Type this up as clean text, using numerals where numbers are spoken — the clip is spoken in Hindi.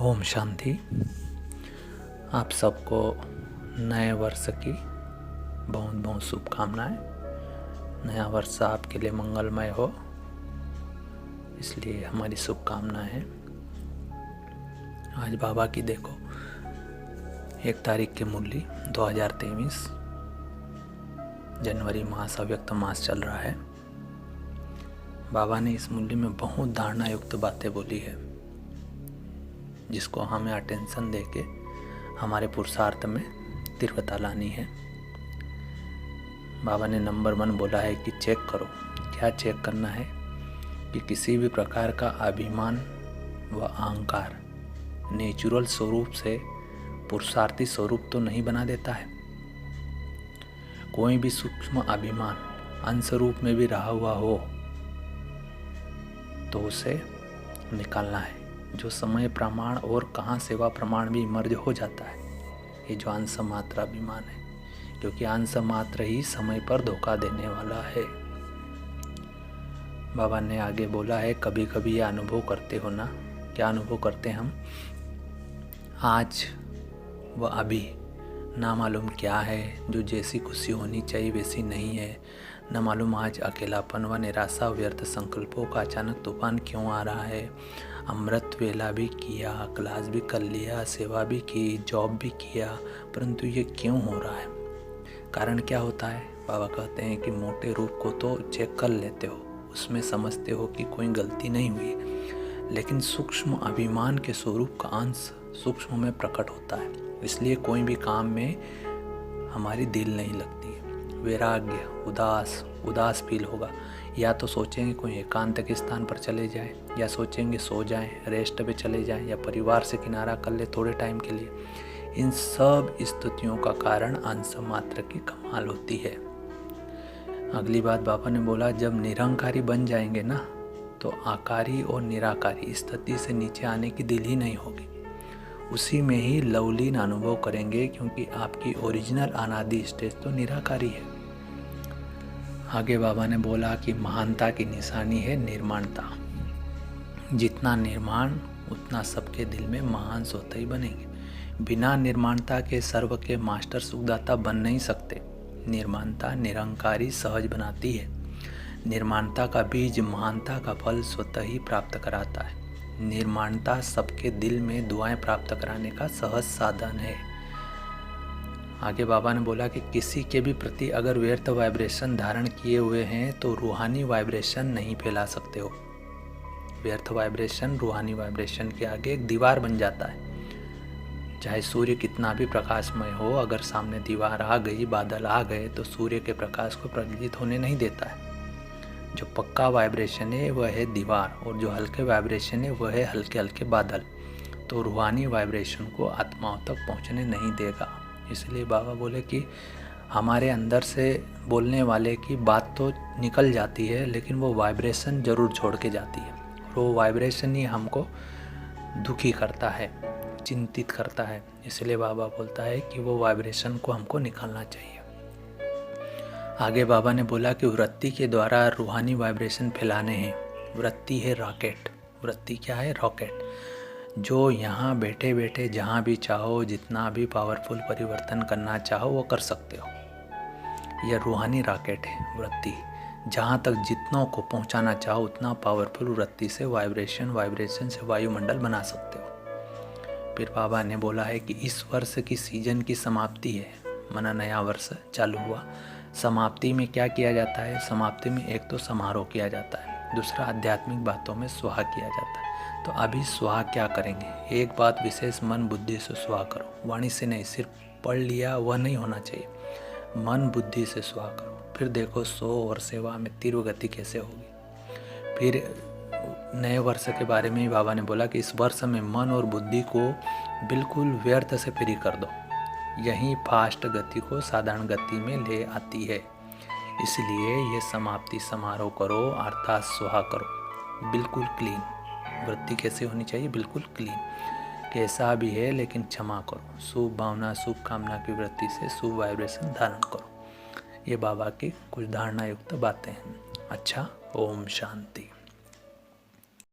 ओम शांति। आप सबको नए वर्ष की बहुत बहुत शुभकामनाएं। नया वर्ष आपके लिए मंगलमय हो, इसलिए हमारी शुभकामनाएं हैं। आज बाबा की देखो 1 तारीख की मुरली 2023 जनवरी मास अव्यक्त मास चल रहा है। बाबा ने इस मुरली में बहुत धारणा युक्त बातें बोली है, जिसको हमें अटेंशन देके हमारे पुरुषार्थ में तीव्रता लानी है। बाबा ने नंबर 1 बोला है कि चेक करो। क्या चेक करना है? कि किसी भी प्रकार का अभिमान व अहंकार नेचुरल स्वरूप से पुरुषार्थी स्वरूप तो नहीं बना देता है। कोई भी सूक्ष्म अभिमान अंश रूप में भी रहा हुआ हो तो उसे निकालना है। जो समय प्रमाण और कहाँ सेवा प्रमाण भी मर्ज हो जाता है, ये जो अंश मात्र अभिमान है, क्योंकि अंश मात्र ही समय पर धोखा देने वाला है। बाबा ने आगे बोला है, कभी कभी ये अनुभव करते हो ना। क्या अनुभव करते हैं हम? आज व अभी ना मालूम क्या है, जो जैसी खुशी होनी चाहिए वैसी नहीं है। न मालूम आज अकेलापन व निराशा व्यर्थ संकल्पों का अचानक तूफान क्यों आ रहा है। अमृत वेला भी किया, क्लास भी कर लिया, सेवा भी की, जॉब भी किया, परंतु ये क्यों हो रहा है? कारण क्या होता है? बाबा कहते हैं कि मोटे रूप को तो चेक कर लेते हो, उसमें समझते हो कि कोई गलती नहीं हुई, लेकिन सूक्ष्म अभिमान के स्वरूप का अंश सूक्ष्म में प्रकट होता है। इसलिए कोई भी काम में हमारी दिल नहीं लगती है। वैराग्य, उदास फील होगा। या तो सोचेंगे कोई एकांत के स्थान पर चले जाए, या सोचेंगे सो जाएं, रेस्ट पे चले जाएं, या परिवार से किनारा कर ले थोड़े टाइम के लिए। इन सब स्थितियों का कारण अंश मात्र की कमाल होती है। अगली बात बाबा ने बोला, जब निरंकारी बन जाएंगे ना, तो आकारी और निराकारी स्थिति से नीचे आने की दिल ही नहीं होगी। उसी में ही लवलीन अनुभव करेंगे, क्योंकि आपकी ओरिजिनल अनादि स्टेज तो निराकारी है। आगे बाबा ने बोला कि महानता की निशानी है निर्माणता। जितना निर्माण उतना सबके दिल में महान स्वतः ही बनेंगे। बिना निर्माणता के सर्व के मास्टर सुखदाता बन नहीं सकते। निर्माणता निरंकारी सहज बनाती है। निर्माणता का बीज महानता का फल स्वतः ही प्राप्त कराता है। निर्माणता सबके दिल में दुआएं प्राप्त कराने का सहज साधन है। आगे बाबा ने बोला कि किसी के भी प्रति अगर व्यर्थ वाइब्रेशन धारण किए हुए हैं तो रूहानी वाइब्रेशन नहीं फैला सकते हो। व्यर्थ वाइब्रेशन रूहानी वाइब्रेशन के आगे एक दीवार बन जाता है। चाहे सूर्य कितना भी प्रकाशमय हो, अगर सामने दीवार आ गई, बादल आ गए, तो सूर्य के प्रकाश को प्रज्वलित होने नहीं देता है। जो पक्का वाइब्रेशन है वह है दीवार, और जो हल्के वाइब्रेशन है वह है हल्के हल्के बादल। तो रूहानी वाइब्रेशन को आत्माओं तक पहुंचने नहीं देगा। इसलिए बाबा बोले कि हमारे अंदर से बोलने वाले की बात तो निकल जाती है, लेकिन वो वाइब्रेशन ज़रूर छोड़ के जाती है। और वो वाइब्रेशन ही हमको दुखी करता है, चिंतित करता है। इसलिए बाबा बोलता है कि वो वाइब्रेशन को हमको निकालना चाहिए। आगे बाबा ने बोला कि वृत्ति के द्वारा रूहानी वाइब्रेशन फैलाने हैं। वृत्ति है रॉकेट। वृत्ति क्या है? रॉकेट। जो यहाँ बैठे बैठे जहाँ भी चाहो, जितना भी पावरफुल परिवर्तन करना चाहो वो कर सकते हो। यह रूहानी रॉकेट है वृत्ति। जहाँ तक जितनों को पहुँचाना चाहो उतना पावरफुल वृत्ति से वाइब्रेशन से वायुमंडल बना सकते हो। फिर बाबा ने बोला है कि इस वर्ष की सीजन की समाप्ति है, माना नया वर्ष चालू हुआ। समाप्ति में क्या किया जाता है? समाप्ति में एक तो समारोह किया जाता है, दूसरा आध्यात्मिक बातों में स्वाहा किया जाता है। तो अभी स्वाहा क्या करेंगे? एक बात विशेष, मन बुद्धि से स्वाहा करो। वाणी से नहीं, सिर्फ पढ़ लिया वह नहीं होना चाहिए। मन बुद्धि से स्वाहा करो। फिर देखो 100 और सेवा में तीव्र गति कैसे होगी। फिर नए वर्ष के बारे में ही बाबा ने बोला कि इस वर्ष में मन और बुद्धि को बिल्कुल व्यर्थ से फ्री कर दो। यही फास्ट गति को साधारण गति में ले आती है। इसलिए ये समाप्ति समारोह करो, अर्थात स्वाहा करो, बिल्कुल क्लीन। वृत्ति कैसे होनी चाहिए? बिल्कुल क्लीन। कैसा भी है लेकिन क्षमा करो। शुभ भावना, शुभ कामना की वृत्ति से शुभ वाइब्रेशन धारण करो। ये बाबा की कुछ धारणा युक्त बातें हैं। अच्छा, ओम शांति।